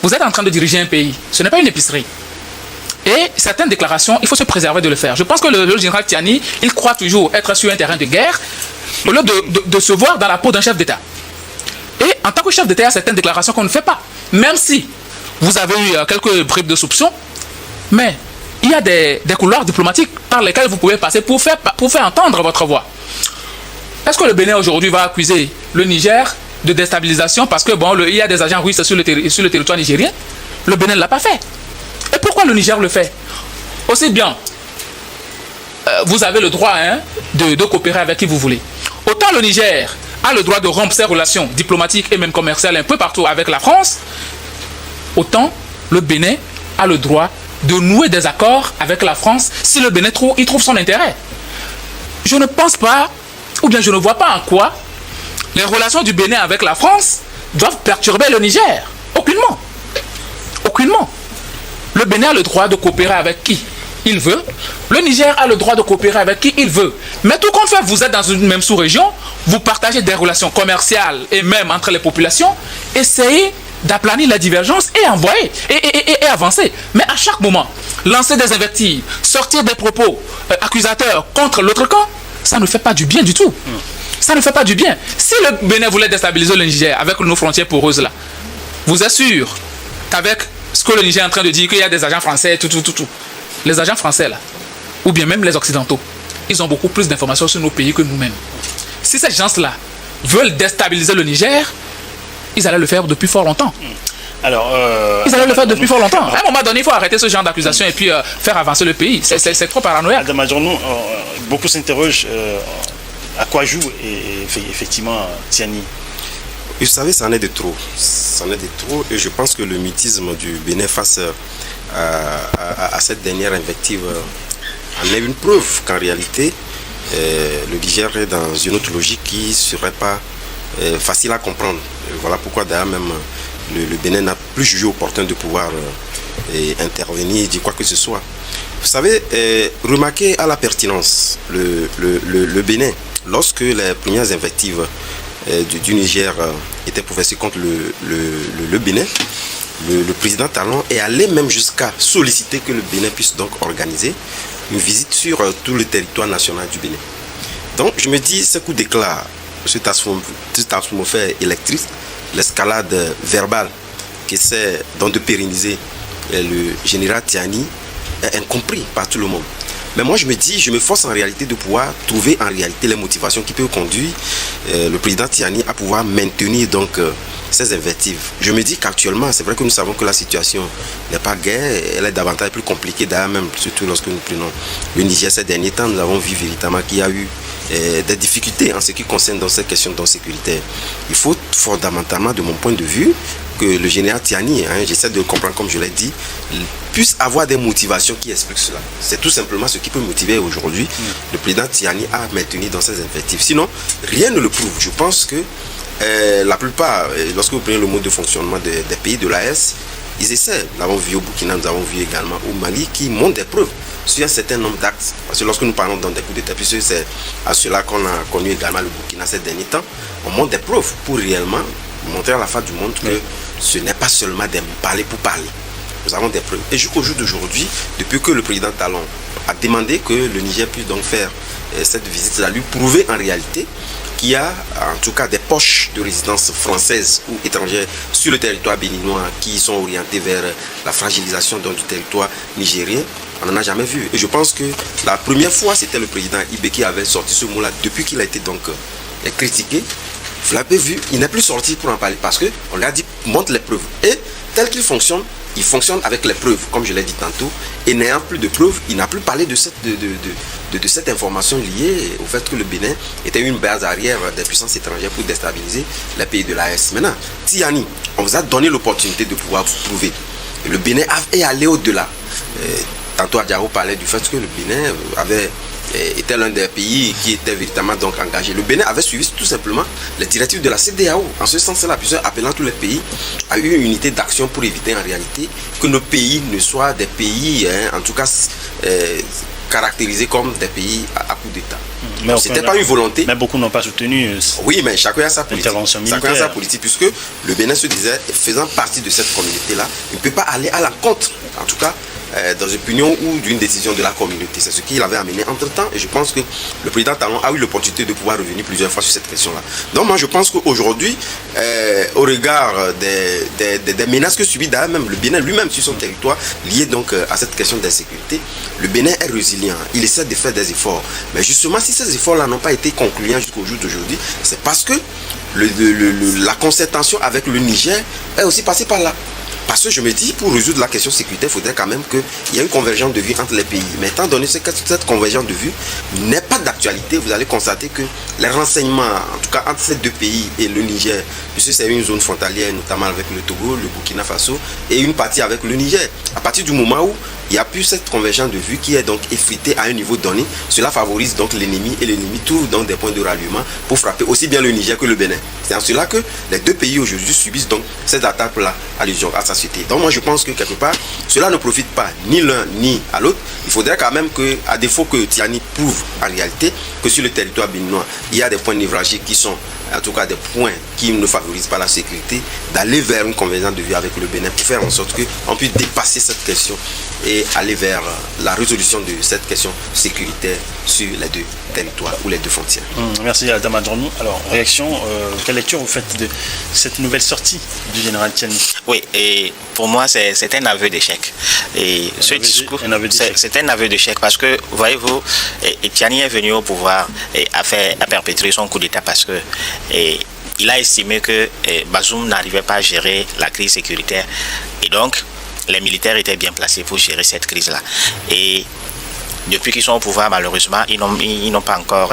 Vous êtes en train de diriger un pays. Ce n'est pas une épicerie. Et certaines déclarations, il faut se préserver de le faire. Je pense que le général Tiani, il croit toujours être sur un terrain de guerre au lieu de se voir dans la peau d'un chef d'État. Et en tant que chef d'État, il y a certaines déclarations qu'on ne fait pas. Même si vous avez eu quelques bribes de soupçons, mais il y a des couloirs diplomatiques par lesquels vous pouvez passer pour faire entendre votre voix. Est-ce que le Bénin aujourd'hui va accuser le Niger de déstabilisation parce que il y a des agents russes sur le territoire nigérien? Le Bénin ne l'a pas fait. Et pourquoi le Niger le fait? Aussi bien, vous avez le droit de coopérer avec qui vous voulez. Autant le Niger a le droit de rompre ses relations diplomatiques et même commerciales un peu partout avec la France, autant le Bénin a le droit de nouer des accords avec la France si le Bénin trouve son intérêt. Je ne pense pas, ou bien je ne vois pas en quoi les relations du Bénin avec la France doivent perturber le Niger. Aucunement. Aucunement. Le Bénin a le droit de coopérer avec qui il veut. Le Niger a le droit de coopérer avec qui il veut. Mais tout compte fait, vous êtes dans une même sous-région, vous partagez des relations commerciales et même entre les populations. Essayez d'aplanir la divergence et envoyer et avancer. Mais à chaque moment, lancer des invectives, sortir des propos accusateurs contre l'autre camp, ça ne fait pas du bien du tout. Ça ne fait pas du bien. Si le Bénin voulait déstabiliser le Niger avec nos frontières poreuses là, vous assure qu'avec ce que le Niger est en train de dire, qu'il y a des agents français, tout. Les agents français là, ou bien même les occidentaux, ils ont beaucoup plus d'informations sur nos pays que nous-mêmes. Si ces gens-là veulent déstabiliser le Niger, ils allaient le faire depuis fort longtemps. Alors, ils allaient le faire depuis fort longtemps. À un moment donné, il faut arrêter ce genre d'accusation et puis faire avancer le pays. C'est trop paranoïaque. Adama, beaucoup s'interrogent à quoi joue effectivement Tiani. Vous savez, ça en est de trop. Ça en est de trop et je pense que le mutisme du Bénin face à cette dernière invective en est une preuve qu'en réalité, le Niger est dans une autre logique qui ne serait pas facile à comprendre. Voilà pourquoi d'ailleurs même le Bénin n'a plus jugé opportun de pouvoir intervenir et dire quoi que ce soit. Vous savez, remarquez à la pertinence le Bénin, lorsque les premières invectives du Niger étaient professées contre le Bénin, le président Talon est allé même jusqu'à solliciter que le Bénin puisse donc organiser une visite sur tout le territoire national du Bénin. Donc je me dis, ce coup d'éclat, cette atmosphère électrique, l'escalade verbale qui essaie donc de pérenniser le général Tiani est incompris par tout le monde. Mais moi je me dis, je me force en réalité de pouvoir trouver en réalité les motivations qui peuvent conduire le président Tiani à pouvoir maintenir donc ces invectives. Je me dis qu'actuellement, c'est vrai que nous savons que la situation n'est pas guère, elle est davantage plus compliquée d'ailleurs même, surtout lorsque nous prenons le Niger ces derniers temps, nous avons vu véritablement qu'il y a eu des difficultés en ce qui concerne dans ces questions sécuritaires. Il faut fondamentalement, de mon point de vue, que le général Tiani, j'essaie de le comprendre comme je l'ai dit, puisse avoir des motivations qui expliquent cela. C'est tout simplement ce qui peut motiver aujourd'hui le président Tiani à maintenir dans ses invectives. Sinon, rien ne le prouve. Je pense que la plupart, lorsque vous prenez le mode de fonctionnement des pays de l'AES, ils essaient. Nous l'avons vu au Burkina, nous avons vu également au Mali, qui montrent des preuves sur un certain nombre d'actes. Parce que lorsque nous parlons dans des coups d'État, puisque c'est à cela qu'on a connu également le Burkina ces derniers temps, on montre des preuves pour réellement montrer à la face du monde que ce n'est pas seulement des parler pour parler. Nous avons des preuves. Et jusqu'au jour d'aujourd'hui, depuis que le président Talon a demandé que le Niger puisse donc faire cette visite-là, lui prouver en réalité qu'il y a en tout cas des poches de résidence française ou étrangère sur le territoire béninois qui sont orientées vers la fragilisation du territoire nigérien. On n'en a jamais vu. Et je pense que la première fois, c'était le président Ibé qui avait sorti ce mot-là depuis qu'il a été donc critiqué. Vous l'avez vu, il n'est plus sorti pour en parler parce qu'on lui a dit montre les preuves. Et tel qu'il fonctionne, il fonctionne avec les preuves, comme je l'ai dit tantôt. Et n'ayant plus de preuves, il n'a plus parlé de cette information liée au fait que le Bénin était une base arrière des puissances étrangères pour déstabiliser les pays de l'AES. Maintenant, Tiani, on vous a donné l'opportunité de pouvoir vous prouver. Et le Bénin est allé au-delà. Tantôt Adjaro parlait du fait que le Bénin était l'un des pays qui était véritablement donc engagé. Le Bénin avait suivi tout simplement les directives de la CEDEAO. En ce sens-là, plusieurs appelant tous les pays à une unité d'action pour éviter en réalité que nos pays ne soient des pays, en tout cas, caractérisés comme des pays à coup d'État. Mais c'était pas une volonté. Mais beaucoup n'ont pas soutenu. Oui, mais chacun a sa politique. L'intervention militaire. Chacun a sa politique, puisque le Bénin se disait, faisant partie de cette communauté-là, il ne peut pas aller à la contre, en tout cas, dans une opinion ou d'une décision de la communauté. C'est ce qu'il avait amené entre-temps, et je pense que le président Talon a eu l'opportunité de pouvoir revenir plusieurs fois sur cette question-là. Donc moi, je pense qu'aujourd'hui, au regard des menaces que subit d'ailleurs même le Bénin lui-même sur son territoire, liées donc à cette question d'insécurité, le Bénin est résilient, il essaie de faire des efforts. Mais justement, si ces efforts-là n'ont pas été concluants jusqu'au jour d'aujourd'hui, c'est parce que la concertation avec le Niger est aussi passée par là. Parce que je me dis, pour résoudre la question sécuritaire, il faudrait quand même qu'il y ait une convergence de vue entre les pays. Mais étant donné que cette convergence de vue n'est pas d'actualité, vous allez constater que les renseignements, en tout cas entre ces deux pays et le Niger, puisque c'est une zone frontalière, notamment avec le Togo, le Burkina Faso, et une partie avec le Niger. À partir du moment où il n'y a plus cette convergence de vue qui est donc effritée à un niveau donné, cela favorise donc l'ennemi, et l'ennemi trouve donc des points de ralliement pour frapper aussi bien le Niger que le Bénin. C'est en cela que les deux pays aujourd'hui subissent donc cette attaque-là à sa société. Donc moi je pense que quelque part, cela ne profite pas ni l'un ni à l'autre. Il faudrait quand même que, à défaut que Tiani prouve en réalité que sur le territoire béninois, il y a des points névralgiques qui sont en tout cas des points qui ne favorisent pas la sécurité, d'aller vers une convergence de vue avec le Bénin pour faire en sorte qu'on puisse dépasser cette question et aller vers la résolution de cette question sécuritaire sur les deux territoires ou les deux frontières. Merci Adam Adjornou. Alors, réaction, quelle lecture vous faites de cette nouvelle sortie du général Tiani? Oui, et pour moi, c'est un aveu d'échec. Et ce discours, c'est un aveu d'échec parce que, voyez-vous, Tiani est venu au pouvoir et a perpétré son coup d'État parce que il a estimé que Bazoum n'arrivait pas à gérer la crise sécuritaire. Et donc, les militaires étaient bien placés pour gérer cette crise-là. Et depuis qu'ils sont au pouvoir, malheureusement, ils n'ont pas encore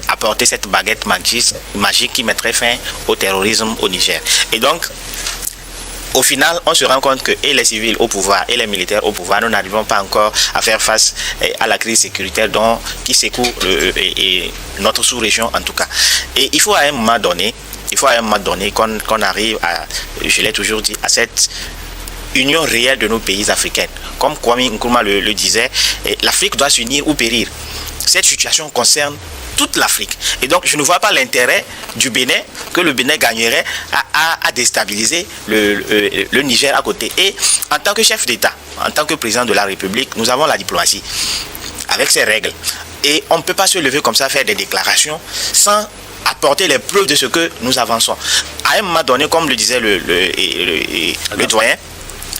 apporté cette baguette magique qui mettrait fin au terrorisme au Niger. Et donc, au final, on se rend compte que et les civils au pouvoir et les militaires au pouvoir, nous n'arrivons pas encore à faire face à la crise sécuritaire qui secoue notre sous-région en tout cas. Et il faut à un moment donné, qu'on arrive à, je l'ai toujours dit, à cette union réelle de nos pays africains. Comme Kwame Nkrumah le disait, l'Afrique doit s'unir ou périr. Cette situation concerne toute l'Afrique. Et donc, je ne vois pas l'intérêt du Bénin, que le Bénin gagnerait à déstabiliser le Niger à côté. Et en tant que chef d'État, en tant que président de la République, nous avons la diplomatie, avec ses règles. Et on ne peut pas se lever comme ça, faire des déclarations, sans apporter les preuves de ce que nous avançons. À un moment donné, comme le disait le doyen,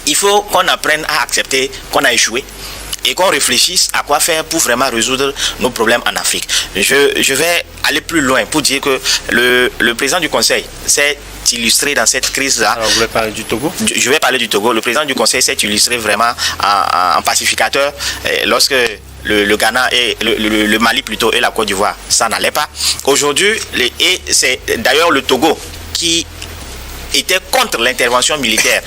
il faut qu'on apprenne à accepter qu'on a échoué et qu'on réfléchisse à quoi faire pour vraiment résoudre nos problèmes en Afrique. Je vais aller plus loin pour dire que le président du Conseil s'est illustré dans cette crise-là. Alors, vous voulez parler du Togo? Je vais parler du Togo. Le président du Conseil s'est illustré vraiment en pacificateur lorsque le Ghana et le Mali plutôt et la Côte d'Ivoire, ça n'allait pas. Aujourd'hui, et c'est d'ailleurs le Togo qui était contre l'intervention militaire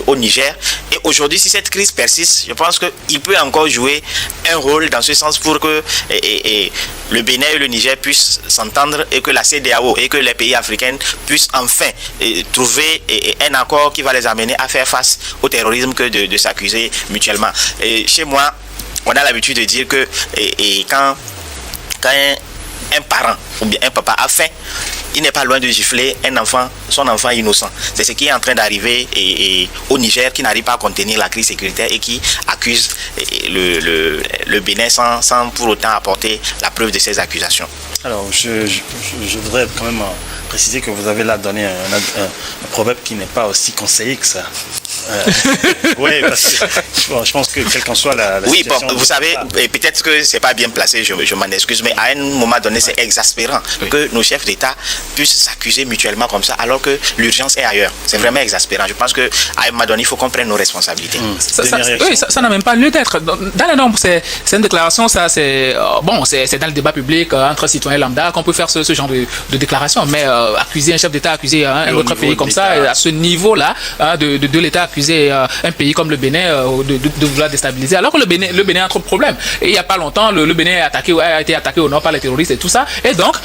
au Niger. Et aujourd'hui, si cette crise persiste, je pense qu'il peut encore jouer un rôle dans ce sens pour que le Bénin et le Niger puissent s'entendre et que la CEDEAO et que les pays africains puissent enfin trouver un accord qui va les amener à faire face au terrorisme que de s'accuser mutuellement. Et chez moi, on a l'habitude de dire que quand un parent ou bien un papa a faim, il n'est pas loin de gifler son enfant innocent. C'est ce qui est en train d'arriver au Niger, qui n'arrive pas à contenir la crise sécuritaire et qui accuse le Bénin sans pour autant apporter la preuve de ces accusations. Alors, je voudrais quand même préciser que vous avez là donné un proverbe qui n'est pas aussi conseillé que ça. Oui, parce que je pense que quelle qu'en soit la situation... Oui, vous savez, peut-être que c'est pas bien placé, je m'en excuse, mais à un moment donné, c'est exaspérant que nos chefs d'État puissent s'accuser mutuellement comme ça, alors que l'urgence est ailleurs. C'est vraiment exaspérant. Je pense qu'à un moment donné, il faut qu'on prenne nos responsabilités. Ça n'a même pas lieu d'être. Dans les normes, c'est une déclaration, c'est dans le débat public entre citoyens lambda qu'on peut faire ce genre de déclaration, mais accuser un chef d'État, accuser un autre pays comme ça, à ce niveau-là, de l'État accuser un pays comme le Bénin de vouloir déstabiliser. Alors que le Bénin a trop de problèmes. Et il n'y a pas longtemps, le Bénin a été attaqué au nord par les terroristes et tout ça. Et donc,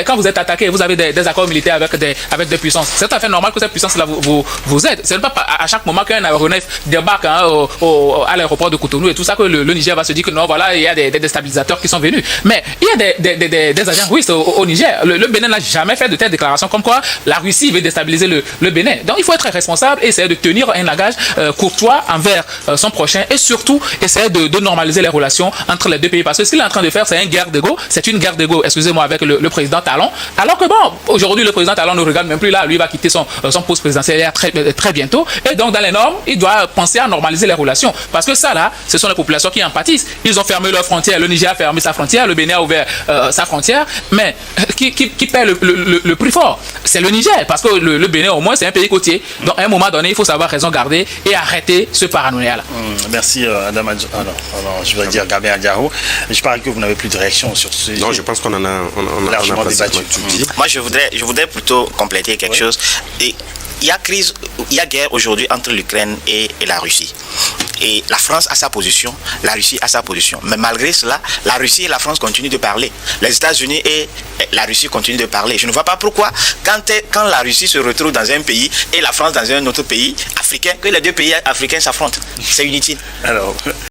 quand vous êtes attaqué, vous avez des accords militaires avec des puissances. C'est tout à fait normal que ces puissances-là vous aident. C'est pas à chaque moment qu'un aéronef débarque à l'aéroport de Cotonou et tout ça que le Niger va se dire que non, voilà, il y a des déstabilisateurs qui sont venus. Mais il y a des agents russes au Niger. Le Bénin n'a jamais fait de telles déclarations comme quoi la Russie veut déstabiliser le Bénin. Donc il faut être responsable et essayer de tenir un langage courtois envers son prochain et surtout essayer de normaliser les relations entre les deux pays. Parce que ce qu'il est en train de faire, c'est une guerre d'ego. C'est une guerre d'ego, excusez-moi, avec le président Talon. Alors que bon, aujourd'hui, le président Talon ne regarde même plus là. Lui va quitter son poste présidentiel très bientôt. Et donc, dans les normes, il doit penser à normaliser les relations. Parce que ça, là, ce sont les populations qui en pâtissent. Ils ont fermé leurs frontières. Le Niger a fermé sa frontière. Le Bénin a ouvert sa frontière. Mais qui paie le prix fort? C'est le Niger. Parce que le Bénin, au moins, c'est un pays côtier. Donc, à un moment donné, il faut savoir raison garder et arrêter ce paranoïa-là. Merci, Adam. Alors, je vais dire Gabin Adiaro. Je parie que vous n'avez plus de réaction sur ce sujet. Non, je pense qu'on en a largement débattu. Moi, je voudrais plutôt compléter quelque chose. Et il y a guerre aujourd'hui entre l'Ukraine et la Russie. Et la France a sa position, la Russie a sa position. Mais malgré cela, la Russie et la France continuent de parler. Les États-Unis et la Russie continuent de parler. Je ne vois pas pourquoi, quand la Russie se retrouve dans un pays et la France dans un autre pays africain, que les deux pays africains s'affrontent. C'est inutile. Alors,